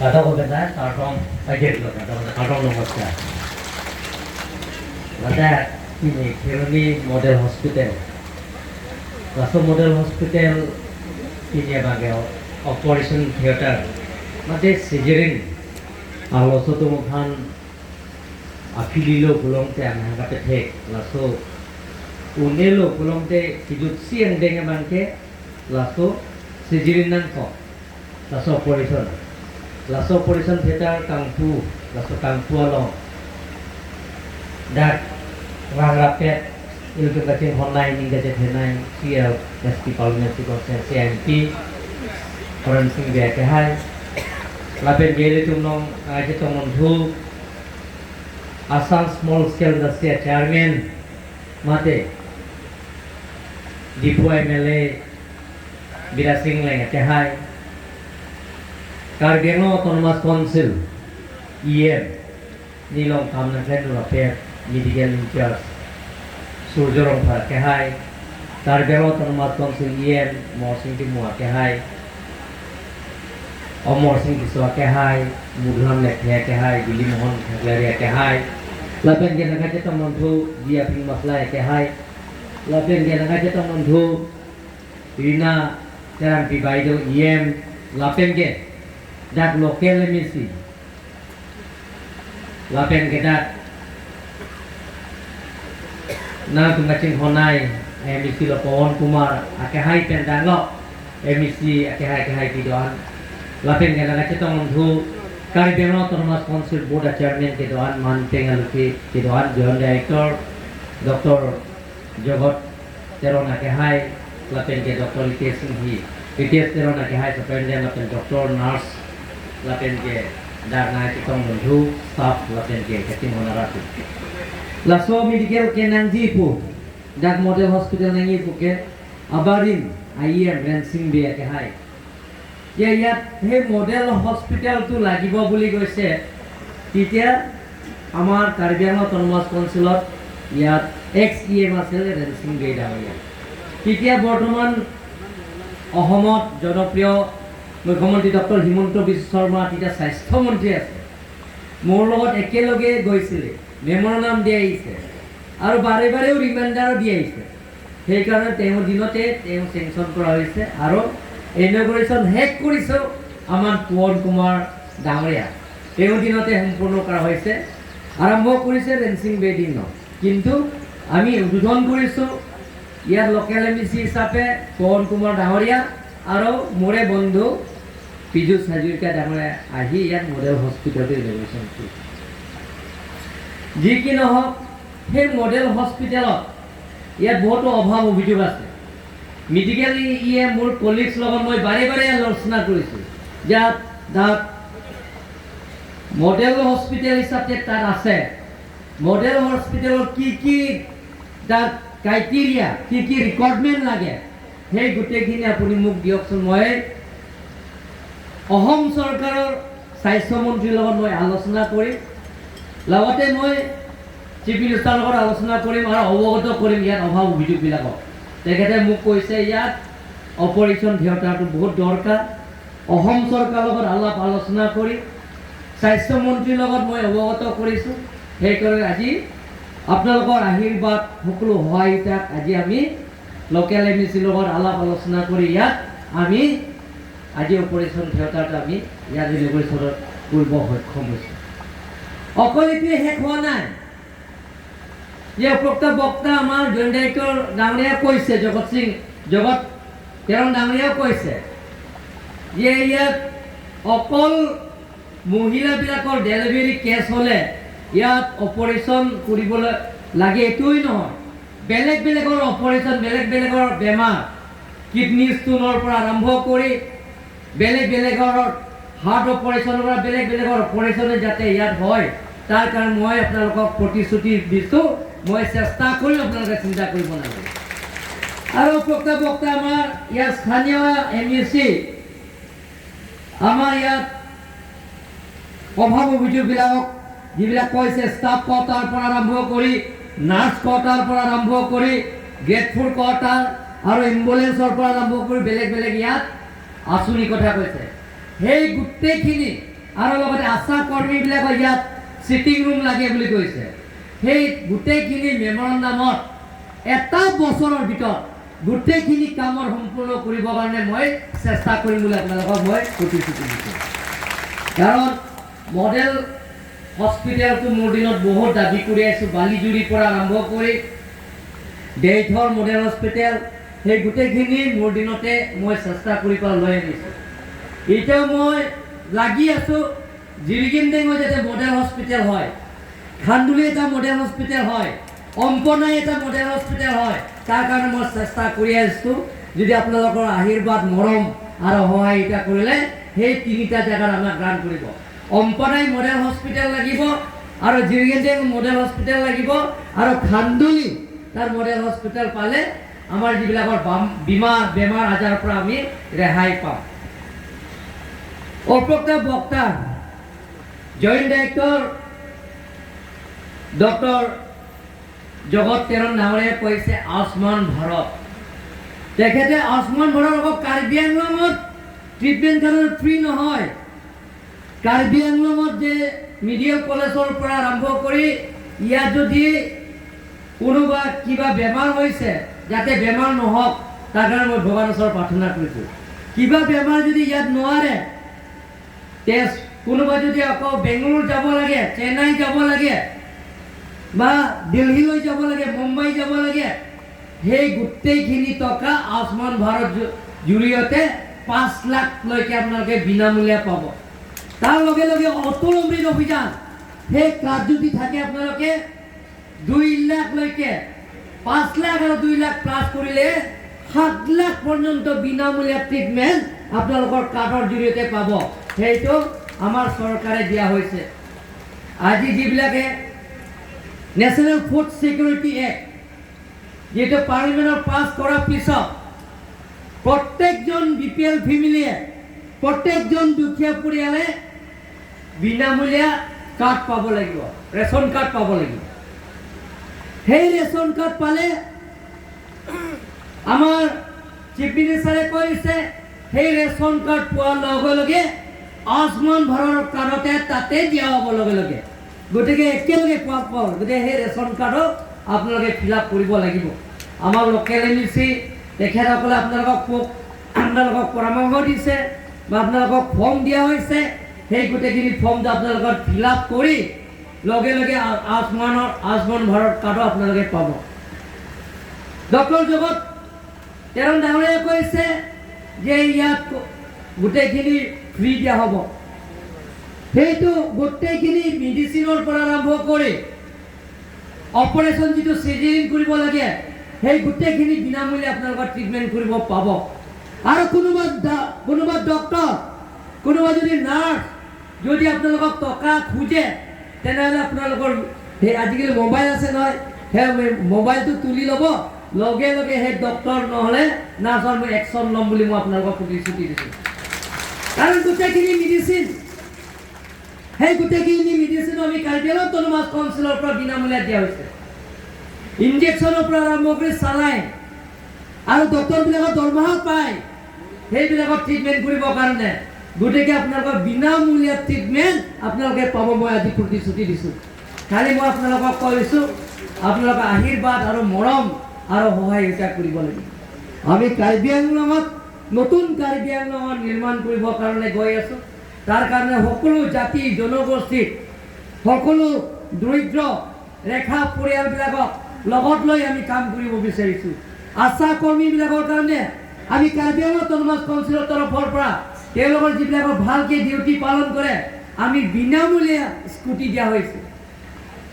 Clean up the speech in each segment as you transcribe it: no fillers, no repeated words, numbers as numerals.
Kata komentar kartong aja dulu kata kartong nomor sekian. Ada ini Kheroni Model Hospital. Langsung Model Hospital ini bagai Operation Theater. Macam sejerin kalau suatu mungkin afililo pulang te amah kata tek langsung unelo pulang te hidup siang dengan bangke langsung sejerin nangko langsung operation. Laso Operation Theater Kangpu, laso Kangpu along. Dat wang rapet ilmu kacang online ni kacang henai sial nasti parliamentary conference CMP forensik dia kehai. Lapen gele tumnong aja tomon thu Assam Small Scale Industry Chairman mate Dipu MLA Birasing leng kehai. Kheroni Autonomous Council EM Nilong Kamnan Khendu Rapet Medical Incharge Surjorong Phar Kehai Kheroni Autonomous Council EM Morsing Timua Kehai Morsing Kiswa Kehai Mudhan Lekhe Kehai Bili Mohon Khaglaria Kehai Lapen Gena Kaca Tamontu Dia Ping Maslai Kehai Lapen Gena Kaca Tamontu Rina Teran Pibaido EM Lapen Gena dat local emisi lapen kedat na tungacing honai emisi Lopon Kumar akehai pendangok emisi akehai kidoan lapen kedat kacetong menghu Kheroni Autonomous Council Board Chairman kidoan manteng aluki kidoan Joint Director Dr. Jogot Teron akehai lapen ke Dr. Itesh Singhi Itesh Teron akehai sependian lapen Dr. Nurse lapen ke darna kitong menghu staff lapen ke katim honaratu laso medical ke nangji pu dak model hospital nangi pu ke abarin IM Rensing be ke hai ye yat he model hospital tu lagibo buli goise titia amar Kheroni Autonomous Council yat ex EM asel Rensing be dawiya titia বৰ্তমান অসমত জনপ্ৰিয় মুখ্যমন্ত্ৰী doctor Himanta Biswa Sarma তেতিয়া স্বাস্থ্যমন্ত্ৰী আছে মোৰ লগত একেলগে গৈছিলে মেমোৰেণ্ডাম দি আহিছে আৰু বাৰে বাৰেও ৰিমাইণ্ডাৰো দি আহিছে সেইকাৰণে তেওঁ দিনতে তেওঁ চেংচন কৰা হৈছে আৰু ইনগ্ৰেশ্যন শেষ কৰিছে আমাৰ পৱন কুমাৰ ডাঙৰীয়া তেওঁ দিনতে সম্পূৰ্ণ কৰা হৈছে আৰম্ভ কৰিছে ৰেঞ্চিং বেডিং কিন্তু আমি উদ্বোধন কৰিছোঁ ইয়াৰ লোকেল এমচি হিচাপে পৱন কুমাৰ ডাঙৰীয়া আৰু মোৰে বন্ধু Pijus Hajurika Damaya ahi yang model hospital innovation tu. Jiki nohok, he model hospital ia boto অভাৱ অভিযোগ আছে মেডিকেলি ইয়ে মোৰ কলিগছ লগত মই বাৰে বাৰে আলোচনা কৰিছো যাত দাত মডেল হস্পিটেল হিচাপে তাত আছে মডেল হস্পিটেলৰ কি দাত ক্ৰাইটেৰিয়া কি ৰিকোয়াৰমেন্ট লাগে সেই গুটেখিনি আপুনি মোক দিয়কচোন মই অসম চৰকাৰৰ স্বাস্থ্য মন্ত্ৰীৰ লগত মই আলোচনা কৰিম লগতে মই চিফ মিনিষ্টাৰৰ লগত আলোচনা কৰিম আৰু অৱগত কৰিম ইয়াৰ অভাৱ অভিযোগবিলাকক তেখেতে মোক কৈছে ইয়াত অপাৰেশ্যন থিয়েটাৰটো বহুত দৰকাৰ অসম চৰকাৰৰ লগত আলাপ আলোচনা কৰি স্বাস্থ্য মন্ত্ৰীৰ লগত মই অৱগত কৰিছোঁ সেইকাৰণে আজি আপোনালোকৰ আশীৰ্বাদ সকলো সহায়িতাত আজি আমি লোকেল এমচিৰ লগত আলাপ আলোচনা কৰি ইয়াত আমি আজি অপাৰেশ্যন থিয়েটাৰটো আমি ইয়াত ইনগ্ৰেশ্যন কৰিব সক্ষম হৈছোঁ অকল এইটোৱে শেষ হোৱা নাই যে উপৰোক্ত বক্তা আমাৰ জইণ্ট ডাইৰেক্টৰ ডাঙৰীয়া কৈছে জগত তেৰণ ডাঙৰীয়াও কৈছে যে ইয়াত অকল মহিলাবিলাকৰ ডেলিভাৰী কেছ হ'লে ইয়াত অপাৰেশ্যন কৰিবলৈ লাগে এইটোৱেই নহয় বেলেগ বেলেগৰ অপাৰেশ্যন বেলেগ বেলেগৰ বেমাৰ কিডনি ষ্টোনৰ পৰা আৰম্ভ কৰি বেলেগ বেলেগৰ হাৰ্ট অপাৰেশ্যনৰ পৰা বেলেগ বেলেগৰ অপাৰেশ্যনে যাতে ইয়াত হয় তাৰ কাৰণে মই আপোনালোকক প্ৰতিশ্ৰুতি দিছোঁ মই চেষ্টা কৰিম আপোনালোকে চিন্তা কৰিব নালাগে আৰু বক্তা আমাৰ ইয়াত স্থানীয় এমএসি আমাৰ ইয়াত অভাৱ অভিযোগবিলাকক যিবিলাক কৈছে ষ্টাফ কোৱাৰ্টাৰ পৰা আৰম্ভ কৰি নাৰ্ছ কোৱাৰ্টাৰ পৰা আৰম্ভ কৰি গেট 4 কোৱাৰ্টাৰ আৰু এম্বুলেন্সৰ পৰা আৰম্ভ কৰি বেলেগ বেলেগ ইয়াত আঁচনি কথা কৈছে সেই গোটেইখিনি আৰু লগতে আশা কৰ্মীবিলাকৰ ইয়াত চিটিং ৰুম লাগে বুলি কৈছে। সেই গোটেইখিনি মেমৰেণ্ডামত এটা বছৰৰ ভিতৰত গোটেইখিনি কামৰ সম্পূৰ্ণ কৰিবৰ কাৰণে মই চেষ্টা কৰিম বুলি আপোনালোকক মই প্ৰতিশ্ৰুতি দিছোঁ। কাৰণ মডেল হস্পিটেলটো মোৰ দিনত বহুত দাবী কৰি আছোঁ, বালিজুৰিৰ পৰা আৰম্ভ কৰি দেইথৰ মডেল হস্পিটেল, সেই গোটেইখিনি মোৰ দিনতে মই চেষ্টা কৰি পেলাই লৈ আনিছোঁ। এতিয়াও মই লাগি আছোঁ জিৰিগিনডেঙত যাতে মডেল হস্পিটেল হয়, খান্দুলি এটা মডেল হস্পিটেল হয়, অম্পনাই এটা মডেল হস্পিটেল হয়, তাৰ কাৰণে মই চেষ্টা কৰি আছোঁ। যদি আপোনালোকৰ আশীৰ্বাদ মৰম আৰু সহায় এটা কৰিলে সেই তিনিটা জেগাত আমাক গ্ৰাণ্ট কৰিব। অম্পনাই মডেল হস্পিটেল লাগিব আৰু জিৰিগিনডেং মডেল হস্পিটেল লাগিব আৰু খান্দুলি তাৰ মডেল হস্পিটেল পালে আমাৰ যিবিলাকৰ বেমাৰ আজাৰৰ পৰা আমি ৰেহাই পাম। উপৰোক্ত বক্তা জইণ্ট ডাইৰেক্টৰ ডক্টৰ জগত তেৰণ ডাঙৰীয়াই কৈছে আয়ুষ্মান ভাৰত। তেখেতে আয়ুষ্মান ভাৰত আকৌ কাৰ্বি আংলঙত ট্ৰিটমেণ্ট কাৰণে ফ্ৰী নহয়। কাৰ্বি আংলঙত যে মেডিকেল কলেজৰ পৰা আৰম্ভ কৰি ইয়াত যদি কোনোবা কিবা বেমাৰ হৈছে যাতে বেমাৰ নহওক তাৰ কাৰণে মই ভগৱানৰ ওচৰত প্ৰাৰ্থনা কৰিছোঁ। কিবা বেমাৰ যদি ইয়াত নোৱাৰে, টেষ্ট কোনোবা যদি আকৌ বেংগলোৰ যাব লাগে, চেন্নাই যাব লাগে বা দিল্লীলৈ যাব লাগে, মুম্বাই যাব লাগে, সেই গোটেইখিনি টকা আয়ুষ্মান ভাৰত জৰিয়তে 5 লাখলৈকে আপোনালোকে বিনামূলীয়া পাব। তাৰ লগে লগে অটল অমৃত অভিযান সেই কাৰ্ড যদি থাকে আপোনালোকে 2 লাখলৈকে 5 লাখ আৰু 2 লাখ প্লাছ কৰিলে 7 লাখ পৰ্যন্ত বিনামূলীয়া ট্ৰিটমেণ্ট আপোনালোকৰ কাৰ্ডৰ জৰিয়তে পাব। সেইটো আমাৰ চৰকাৰে দিয়া হৈছে। আজি যিবিলাকে নেশ্যনেল ফুড ছিকিউৰিটি এক্ট যিটো পাৰ্লিমেণ্টত পাছ কৰাৰ পিছত প্ৰত্যেকজন BPL ফেমিলিয়ে, প্ৰত্যেকজন দুখীয়া পৰিয়ালে বিনামূলীয়া কাৰ্ড পাব লাগিব, ৰেচন কাৰ্ড পাব লাগিব। সেই ৰেচন কাৰ্ড পালে আমাৰ চিফ মিনিষ্টাৰে কৈছে সেই ৰেচন কাৰ্ড পোৱাৰ লগে লগে আয়ুষ্মান ভাৰত কাৰ্ডতে তাতে দিয়া হ'ব লগে লগে। গতিকে একেলগে পোৱা গতিকে সেই ৰেচন কাৰ্ডো আপোনালোকে ফিল আপ কৰিব লাগিব। আমাৰ লোকেল MEC তেখেতসকলে আপোনালোকক পৰামৰ্শ দিছে বা আপোনালোকক ফৰ্ম দিয়া হৈছে। সেই গোটেইখিনি ফৰ্মটো আপোনালোকৰ ফিল আপ কৰি লগে লগে আয়ুষ্মান ভাৰত কাৰ্ডো আপোনালোকে পাব। ডক্টৰ জগত তেৰণ ডাঙৰীয়াই কৈছে যে ইয়াত গোটেইখিনি ফ্ৰী দিয়া হ'ব। সেইটো গোটেইখিনি মেডিচিনৰ পৰা আৰম্ভ কৰি অপাৰেশ্যন যিটো চিজাৰিং কৰিব লাগে সেই গোটেইখিনি বিনামূলীয়া আপোনালোকৰ ট্ৰিটমেণ্ট কৰিব পাব। আৰু কোনোবা ডক্টৰ, কোনোবা যদি নাৰ্ছ যদি আপোনালোকক টকা খোজে তেনেহ'লে আপোনালোকৰ সেই আজিকালি মোবাইল আছে নহয়, সেই মোবাইলটো তুলি ল'ব, লগে লগে সেই ডক্টৰ নহ'লে নাৰ্ছৰ মই একশ্যন ল'ম বুলি মই আপোনালোকক প্ৰতিশ্ৰুতি দিছোঁ। কাৰণ গোটেইখিনি মেডিচিন, সেই গোটেইখিনি মেডিচিন আমি কাৰ্ডিয়েলৰ অট'নমাছ কাউন্সিলৰ পৰা বিনামূলীয়া দিয়া হৈছে। ইনজেকশ্যনৰ পৰা আৰম্ভ কৰি চালাইন আৰু ডক্টৰবিলাকৰ দৰমহা পায় সেইবিলাকৰ ট্ৰিটমেণ্ট কৰিবৰ কাৰণে। গতিকে আপোনালোকৰ বিনামূলীয়া ট্ৰিটমেণ্ট আপোনালোকে পাব, মই আজি প্ৰতিশ্ৰুতি দিছোঁ। খালি মই আপোনালোকক কৈছোঁ আপোনালোকৰ আশীৰ্বাদ আৰু মৰম আৰু সহায়িতা কৰিব লাগিব। আমি কাৰ্বি আংলঙত নতুন কাৰ্বি আংলঙত নিৰ্মাণ কৰিবৰ কাৰণে গৈ আছোঁ। তাৰ কাৰণে সকলো জাতি জনগোষ্ঠীক, সকলো দৰিদ্ৰ ৰেখা পৰিয়ালবিলাকক লগত লৈ আমি কাম কৰিব বিচাৰিছোঁ। আশা কৰ্মীবিলাকৰ কাৰণে আমি কাৰ্বি আংলং অট'নমাছ কাউন্সিলৰ তৰফৰ পৰা তেওঁলোকৰ যিবিলাকৰ ভালকৈ ডিউটি পালন কৰে আমি বিনামূলীয়া স্কুটি দিয়া হৈছে।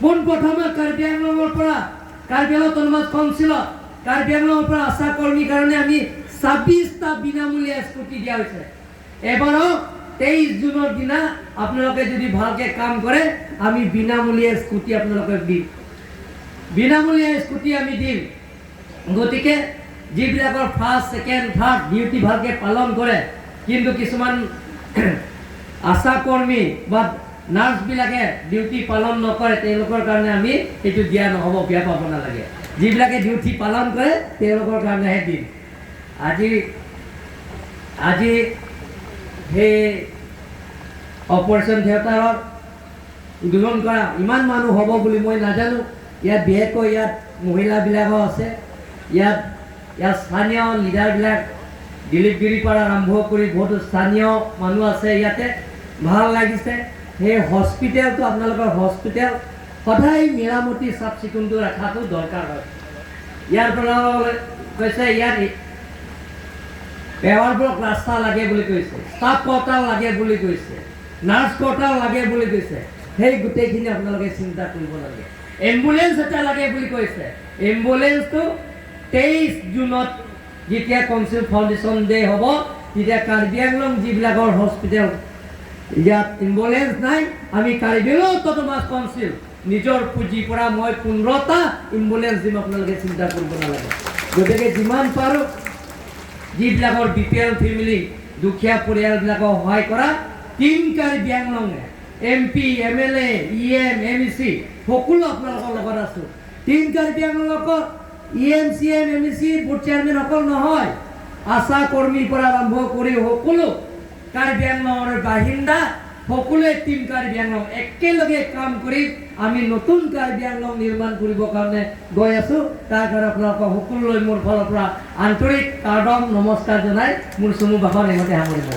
পোনপ্ৰথমে কাৰ্বি আংলঙৰ পৰা কাৰ্বি আংলং অট'নমাছ কাউন্সিলত কাৰ্বি আংলঙৰ পৰা আশা কৰ্মীৰ কাৰণে আমি 26টা বিনামূলীয়া স্কুটি দিয়া হৈছে। এবাৰো 23 জুনৰ দিনা আপোনালোকে যদি ভালকৈ কাম কৰে আমি বিনামূলীয়া স্কুটি আপোনালোকক দিম, বিনামূলীয়া স্কুটি আমি দিম। গতিকে যিবিলাকৰ ফাৰ্ষ্ট, ছেকেণ্ড, থাৰ্ড ডিউটি ভালকৈ পালন কৰে কিন্তু কিছুমান আশা কৰ্মী বা নাৰ্ছবিলাকে ডিউটি পালন নকৰে তেওঁলোকৰ কাৰণে আমি সেইটো দিয়া নহ'ব, বেয়া পাব নালাগে। যিবিলাকে ডিউটি পালন কৰে তেওঁলোকৰ কাৰণেহে দিম। আজি সেই অপাৰেশ্যন থিয়েটাৰত উদ্বোধন কৰা ইমান মানুহ হ'ব বুলি মই নাজানো। ইয়াত বিশেষকৈ ইয়াত মহিলাবিলাকো আছে, ইয়াত স্থানীয় লিডাৰবিলাক দিলীপগিৰিৰ পৰা আৰম্ভ কৰি বহুতো স্থানীয় মানুহ আছে ইয়াতে। ভাল লাগিছে। সেই হস্পিটেলটো আপোনালোকৰ হস্পিটেল সদায় মেৰামতি চাফ চিকুণটো ৰখাটো দৰকাৰ হয়। ইয়াৰ পৰা কৈছে ইয়াত পেৱাৰ ব্লক ৰাস্তা লাগে বুলি কৈছে, ষ্টাফ কোৱাৰ্টাৰ লাগে বুলি কৈছে, নাৰ্ছ কোৱাৰ্টাৰ লাগে বুলি কৈছে। সেই গোটেইখিনি আপোনালোকে চিন্তা কৰিব লাগে। এম্বুলেঞ্চ এটা লাগে বুলি কৈছে। এম্বুলেঞ্চটো 23 জুনত যেতিয়া কাউন্সিল ফাউণ্ডেশ্যন ডে হ'ব তেতিয়া কাৰ্বি আংলং যিবিলাকৰ হস্পিটেল ইয়াত এম্বুলেঞ্চ নাই, আমি কাৰ্বি আংলং অট'নমাছ কাউন্সিল নিজৰ পুঁজিৰ পৰা মই 15টা এম্বুলেঞ্চ দিম। আপোনালোকে চিন্তা কৰিব নালাগে। গতিকে যিমান পাৰোঁ যিবিলাকৰ BPL ফেমিলি দুখীয়া পৰিয়ালবিলাকক সহায় কৰা টিম কাৰ্বি আংলঙে MP MLA EM MEC সকলো আপোনালোকৰ লগত আছোঁ। টিম কাৰ্বি আংলঙৰ EM CM MEC booth chairman অকল নহয়, আশা কৰ্মীৰ পৰা আৰম্ভ কৰি সকলো কাৰ্বি আংলঙৰ বাসিন্দা সকলোৱে টিম কাৰ্বি আংলং একেলগে কাম কৰি আমি নতুন কাৰ্বি আংলং নিৰ্মাণ কৰিবৰ কাৰণে গৈ আছোঁ। তাৰ কাৰণে আপোনালোকক সকলোলৈ মোৰ ফালৰ পৰা আন্তৰিক কাৰ্ডম নমস্কাৰ জনাই মোৰ চমু ভাষণ ইহঁতে সামৰিব।